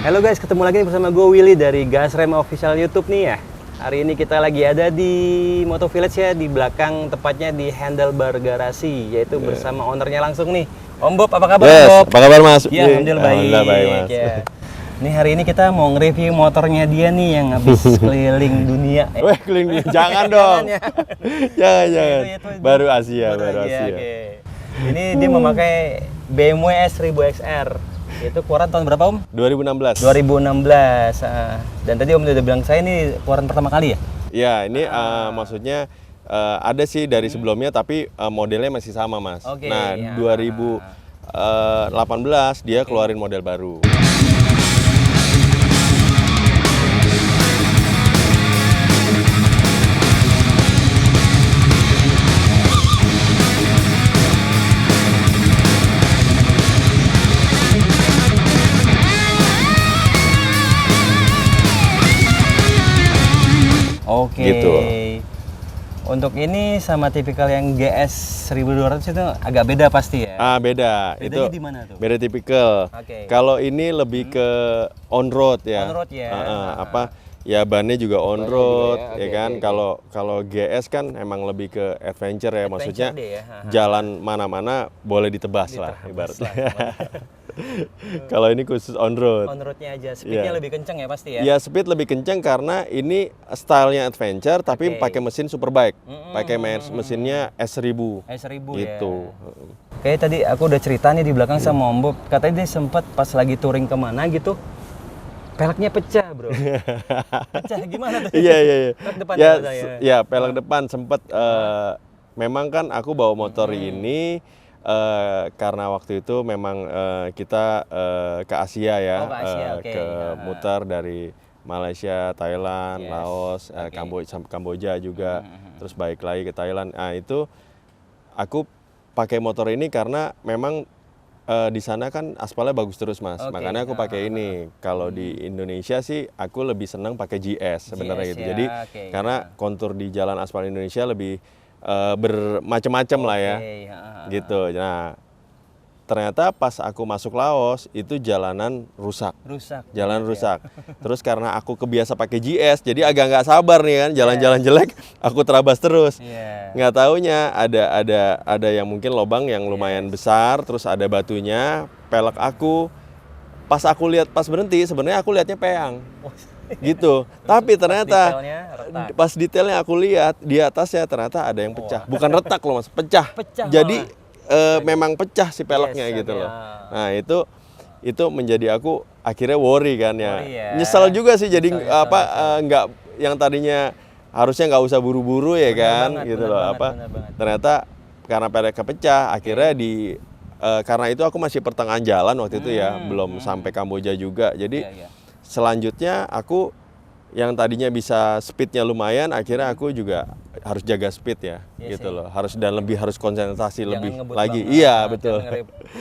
Halo guys, ketemu lagi bersama gue Willy dari Gasrem Official YouTube nih ya. Hari ini kita lagi ada di Moto Village ya, di belakang tepatnya di Handlebar Garasi, yaitu bersama ownernya langsung nih. Om Bob, apa kabar Om Bob? Apa kabar Mas? Ya, alhamdulillah baik. Alhamdulillah baik Mas. Ya. Nih hari ini kita mau nge-review motornya dia nih yang habis keliling dunia. Weh, keliling dunia. Jangan dong. ya. Jangan. Itu. Baru Asia. Okay. Ini dia memakai BMW S1000XR. Itu keluaran tahun berapa Om? 2016. 2016. Dan tadi Om udah bilang saya ini keluaran pertama kali ya? Ya, ini maksudnya ada sih dari sebelumnya tapi modelnya masih sama Mas. Oke, nah, ya. 2018 dia keluarin model baru. Oke. Gitu. Untuk ini sama tipikal yang GS 1200 itu agak beda pasti ya? Beda. Bedanya Itu di mana tuh? beda tipikal. Oke. Kalau ini lebih ke on road ya. On road ya. Ya bannya juga on road juga ya, ya. kan. Oke. Kalau GS kan emang lebih ke adventure ya, maksudnya deh ya. jalan mana-mana boleh ditebas lah ibaratnya. Kalau ini khusus on road. On roadnya aja, speednya Iya. lebih kenceng ya pasti ya? Ya speed lebih kenceng karena ini stylenya adventure tapi Oke. pakai mesin superbike, pakai mesinnya S1000 S1000 gitu. ya. Oke, tadi aku udah cerita nih di belakang sama Om Bob, katanya dia sempat pas lagi touring kemana gitu, peleknya pecah bro. Pecah gimana tuh? Iya. Pelek depan Ya, ya? pelek depan sempet. Memang kan aku bawa motor ini karena waktu itu memang kita ke Asia ya, Oh, ke Asia, oke. ke muter dari Malaysia, Thailand, Yes, Laos, Kamboja juga, terus balik lagi ke Thailand. Nah itu aku pakai motor ini karena memang di sana kan aspalnya bagus terus Mas, Oke. makanya aku pakai ini. Kalau di Indonesia sih aku lebih senang pakai GS sebenarnya GS gitu. ya, Jadi oke. karena kontur di jalan aspal Indonesia lebih bermacam-macam lah ya, gitu. Nah ternyata pas aku masuk Laos itu jalanan rusak. Jalan rusak. Terus karena aku kebiasa pakai GS, jadi agak nggak sabar nih kan, jalan-jalan jelek, aku terabas terus. Iya. Nggak taunya ada yang mungkin lubang yang lumayan besar, terus ada batunya, pelek aku. Pas aku lihat pas berhenti, sebenarnya aku lihatnya peang. Gitu. Tapi ternyata pas detailnya aku lihat di atasnya ternyata ada yang pecah. Bukan retak loh Mas, pecah. Jadi memang pecah si peleknya gitu loh. Nah, itu menjadi aku akhirnya worry kan ya. Nyesel juga sih jadi nggak yang tadinya harusnya nggak usah buru-buru ya kan gitu loh ternyata karena peleknya pecah akhirnya karena itu aku masih pertengahan jalan waktu itu ya, belum sampai Kamboja juga. Jadi selanjutnya aku yang tadinya bisa speednya lumayan, akhirnya aku juga harus jaga speed ya, gitu loh. Harus konsentrasi lebih lagi. Iya betul.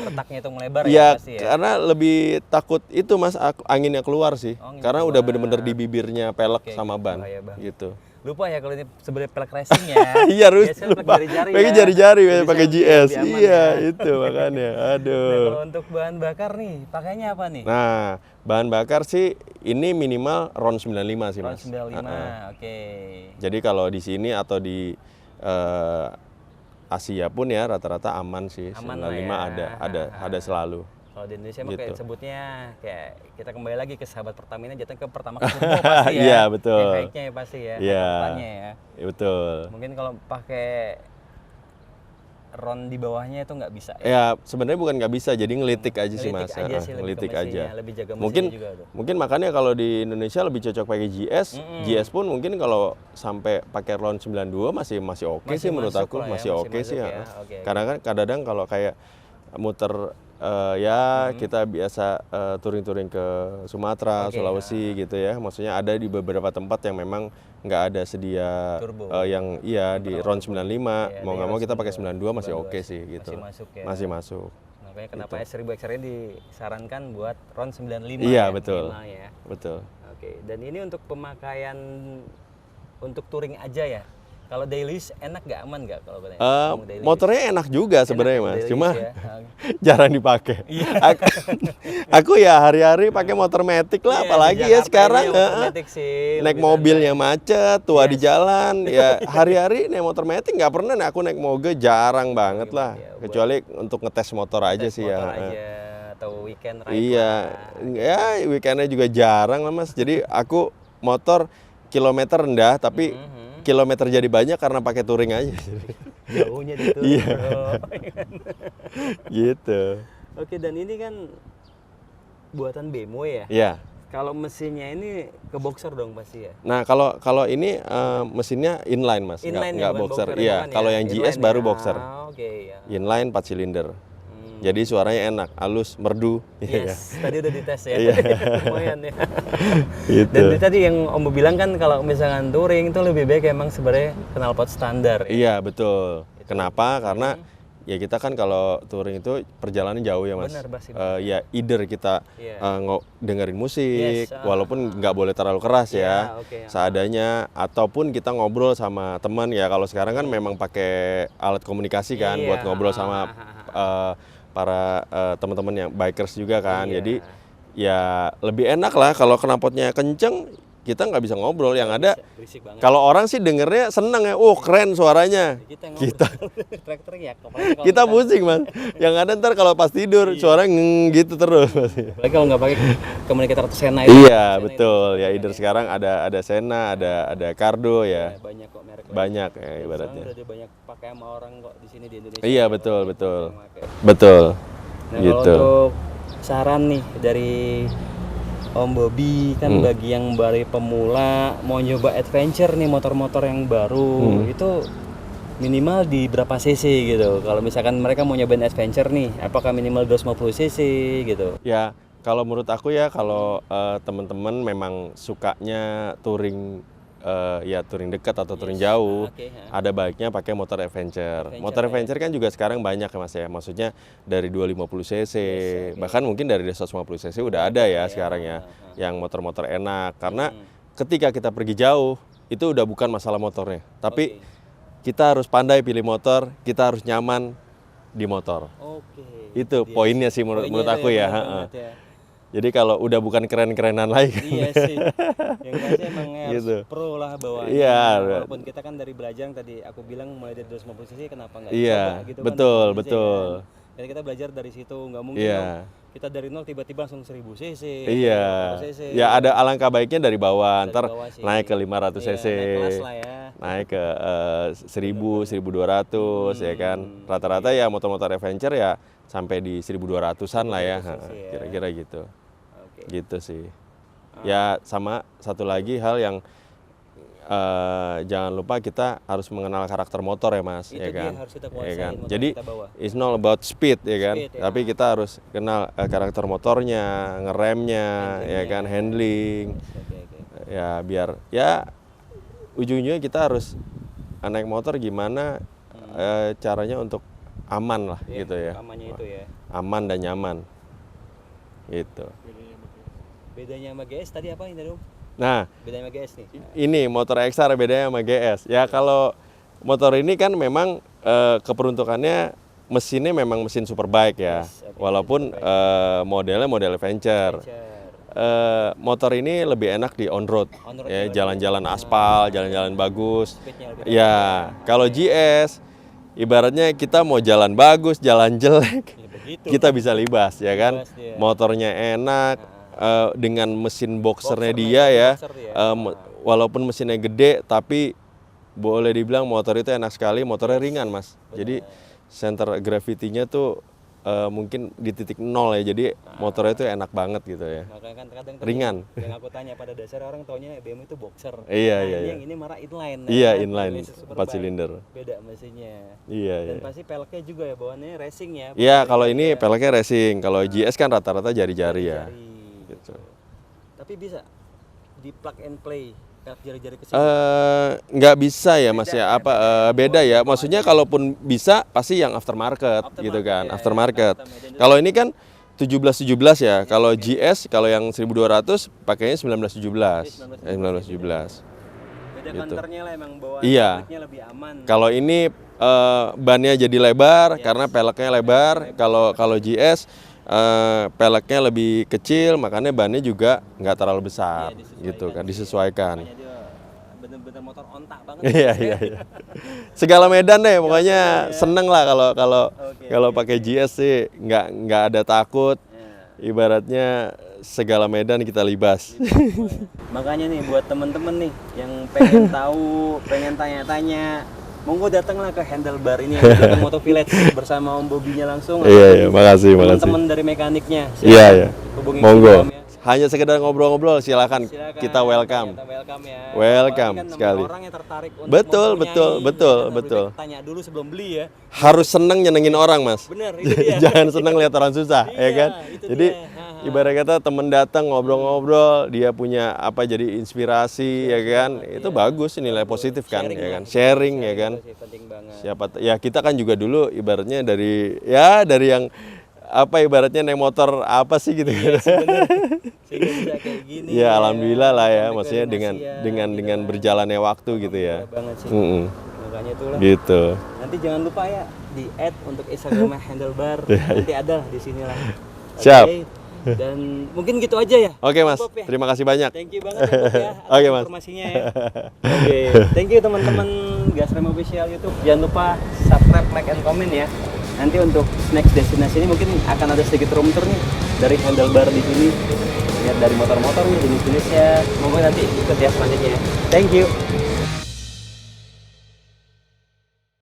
Retaknya itu melebar ya pasti ya. Karena lebih takut itu Mas, anginnya keluar sih. Karena udah bener-bener di bibirnya pelek sama ban, gitu. Lupa ya kalau ini sebenarnya pelek racing ya. Iya harus lupa. Pakai jari-jari pakai GS. Iya ya. itu makanya. Aduh. Nah, kalau untuk bahan bakar nih, pakainya apa nih? Nah, bahan bakar sih ini minimal RON 95 sih Mas. RON 95. Oke. Jadi kalau di sini atau di Asia pun ya rata-rata aman sih. Aman 95 ya. ada selalu. Kalau di Indonesia mah Gitu. kayak sebutnya kayak kita kembali lagi ke sahabat Pertamina, jatuh ke pertama turbo pasti ya. Iya betul. Efeknya ya pasti ya. Iya. Ya. Betul. Mungkin kalau pakai RON di bawahnya itu nggak bisa. Ya sebenarnya bukan nggak bisa, jadi ngelitik aja sih Mas. Ngelitik aja. Lebih jaga mungkin juga tuh. mungkin makanya kalau di Indonesia lebih cocok pakai GS. GS pun mungkin kalau sampai pakai RON 92 masih oke sih menurut aku, masih oke sih ya. Karena kan kadang-kadang kalau kayak muter kita biasa touring-touring ke Sumatera, Sulawesi gitu ya. Maksudnya ada di beberapa tempat yang memang nggak ada sedia yang di RON 95. Mau nggak mau kita pakai 92 masih oke sih gitu. Masih masuk. Makanya kenapa S1000XR disarankan buat RON 95 Iya, ya, betul. ya. Betul. Oke, dan ini untuk pemakaian untuk touring aja ya. Kalau daily use enak nggak, aman nggak kalau Motornya enak juga sebenarnya mas, cuma ya. jarang dipakai. Aku ya hari-hari pakai motor matic lah, apalagi ya sekarang naik mobilnya macet, tua di jalan, ya hari-hari naik motor matic nggak pernah. Aku naik moge jarang banget lah, kecuali untuk ngetes motor aja sih ya. Atau weekend ride. Iya, ya weekendnya juga jarang lah mas. Jadi aku motor kilometer rendah, tapi kilometer jadi banyak karena pakai touring aja. Jauhnya di touring. Iya. Gitu. Oke, dan ini kan buatan BMW ya? Iya. Kalau mesinnya ini ke boxer dong pasti ya? Nah kalau ini mesinnya inline mas, nggak boxer. Iya. Kalau yang GS baru boxer. Oke, ya. Inline 4 silinder. Jadi suaranya enak, halus, merdu. Yes, tadi udah dites ya. Lumayan ya. Gitu. Dan tadi yang Om bilang kan kalau misalkan touring itu lebih baik emang sebenarnya knalpot standar. Ya? Iya betul. Kenapa? Karena ya kita kan kalau touring itu perjalanan jauh ya mas. Benar, pasti. Ya either kita dengerin musik, walaupun nggak boleh terlalu keras ya, seadanya, ataupun kita ngobrol sama teman ya. Kalau sekarang kan memang pakai alat komunikasi kan, buat ngobrol sama para teman-teman yang bikers juga kan. Jadi ya lebih enak lah kalau knalpotnya kenceng, kita nggak bisa ngobrol. Yang ada kalau orang sih dengernya seneng ya, keren suaranya. Kita pusing mas. Yang ada ntar kalau pas tidur suaranya gitu terus. Apalagi kalau nggak pakai komunikator Sena itu. Iya betul. Ya either sekarang ada Sena, ada Cardo ya. Banyak kok merek. Banyak ya ibaratnya. Udah banyak pakai sama orang kok di sini di Indonesia. Iya betul. Betul. Nah, gitu. kalau untuk saran nih dari Om Bobby kan bagi yang baru pemula mau nyoba adventure nih, motor-motor yang baru itu minimal di berapa cc gitu. Kalau misalkan mereka mau nyobain adventure nih, apakah minimal 250 cc gitu? Ya kalau menurut aku ya, kalau teman-teman memang sukanya touring, ya touring dekat atau touring jauh, ada baiknya pakai motor adventure. Motor adventure kan juga sekarang banyak ya mas ya, maksudnya dari 250 cc, bahkan mungkin dari 150 cc udah ada ya sekarang ya, yang motor-motor enak. Karena ketika kita pergi jauh, itu udah bukan masalah motornya, tapi kita harus pandai pilih motor, kita harus nyaman di motor. Itu poinnya sih menurut aku ya. Jadi kalau udah bukan keren-kerenan lagi. Iya sih. Yang pasti emang harus pro lah bawaannya. Iya. Walaupun kita kan dari belajar yang tadi aku bilang mulai dari 250 cc, kenapa nggak coba gitu betul. Kan. Jadi kita belajar dari situ, nggak mungkin kita dari nol tiba-tiba langsung 1000 cc. Iya. Ya ada alangkah baiknya dari bawah, ntar naik ke 500 cc. Naik kelas lah ya. Naik ke 1000, 1200 ya kan. Rata-rata ya motor-motor adventure ya sampai di 1200-an lah ya. Kira-kira gitu. Gitu sih. Ya sama satu lagi hal yang jangan lupa kita harus mengenal karakter motor ya mas. Itu ya kan. harus kita kuasain, kan? motor Jadi kita bawa. it's not about speed ya kan. Tapi kita harus kenal karakter motornya, ngeremnya, ya kan, handling. Ya biar ya ujung-ujungnya kita harus naik motor gimana caranya untuk aman lah gitu ya. Amannya itu ya. Aman dan nyaman. Gitu. Bedanya sama GS tadi apa ini, Om? Nah, bedanya sama GS nih. Ini motor XR bedanya sama GS. Ya kalau motor ini kan memang keperuntukannya mesinnya memang mesin superbike ya. Walaupun modelnya model adventure. Motor ini lebih enak di on road, ya jalan-jalan aspal, jalan-jalan bagus. Ya, kalau GS ibaratnya kita mau jalan bagus, jalan jelek, kita bisa libas ya kan. Motornya enak. Dengan mesin boxernya dia ya, walaupun mesinnya gede tapi boleh dibilang motor itu enak sekali, motornya ringan mas. Jadi center gravity-nya tuh mungkin di titik 0 ya, jadi motornya itu enak banget gitu ya. Makanya kan kadang ringan. Yang aku tanya pada dasar orang taunya BMW itu boxer. Iya. Yang ini malah inline. Iya inline, 4 silinder. Beda mesinnya. Iya. Dan pasti peleknya juga ya bawaannya racing ya. Iya kalau ini peleknya racing, kalau GS kan rata-rata jari-jari ya. Gitu. Tapi bisa di plug and play jari-jari ke sini? Nggak bisa ya mas ya, beda ya. Maksudnya kalaupun bisa pasti yang aftermarket gitu kan, aftermarket. Kalau ini kan 1717 ya. Kalau GS kalau yang 1200 pakainya 1917. 1917. Beda gitu. counternya lah emang bawaan Iya. peleknya lebih aman. Kalau ini bannya jadi lebar karena peleknya lebar. Kalau GS peleknya lebih kecil, makanya bannya juga nggak terlalu besar, gitu kan, disesuaikan. Makanya dia bener-bener motor ontak banget. Iya iya iya. Segala medan deh, pokoknya seneng lah kalau pakai GS sih, nggak ada takut. Ya. Ibaratnya segala medan kita libas. Makanya nih buat temen-temen nih yang pengen tahu, pengen tanya-tanya, monggo datanglah ke Handlebar ini di Moto Village bersama Om Bobinya langsung. Iya, makasih. Teman-teman dari mekaniknya. Iya, iya. Hubungi Monggo. Instagram ya. Hanya sekedar ngobrol-ngobrol, silakan. Kita welcome. Kita welcome ya. Welcome Apalagi kan sekali. Orang yang tertarik untuk Betul, mempunyai, betul. lebih baik tanya dulu sebelum beli ya. Harus seneng nyenengin orang, Mas. Bener, itu dia. Jangan seneng lihat orang susah, ya Iya, kan? itu Jadi dia. ibarat kata temen datang ngobrol-ngobrol, dia punya apa jadi inspirasi, ya kan? Itu bagus, nilai positif kan, ya kan? Sharing, ya kan? Penting banget. Siapa ya kita kan juga dulu ibaratnya dari yang apa ibaratnya naik motor apa sih gitu. Sehingga bisa kayak gini. Ya alhamdulillah lah ya, Sampai maksudnya koordinasian, dengan gitu. berjalannya waktu gitu ya. Alhamdulillah banget sih. Makanya itulah. Gitu. Nanti jangan lupa ya di add untuk Instagram Handlebar. Nanti ada di sini lah. Siap. Oke. Dan mungkin gitu aja ya. Oke Mas, Bob ya. terima kasih banyak. Thank you banget ya, Bob ya atas Oke, Mas. informasinya ya. Oke, thank you teman-teman Gasrem Official YouTube. Jangan lupa subscribe, like, and comment ya. Nanti untuk next destinasi ini mungkin akan ada sedikit room tour nih dari Handlebar di sini. Lihat dari motor-motor nih, jenis-jenisnya. Semoga nanti ikut ya selanjutnya. Thank you.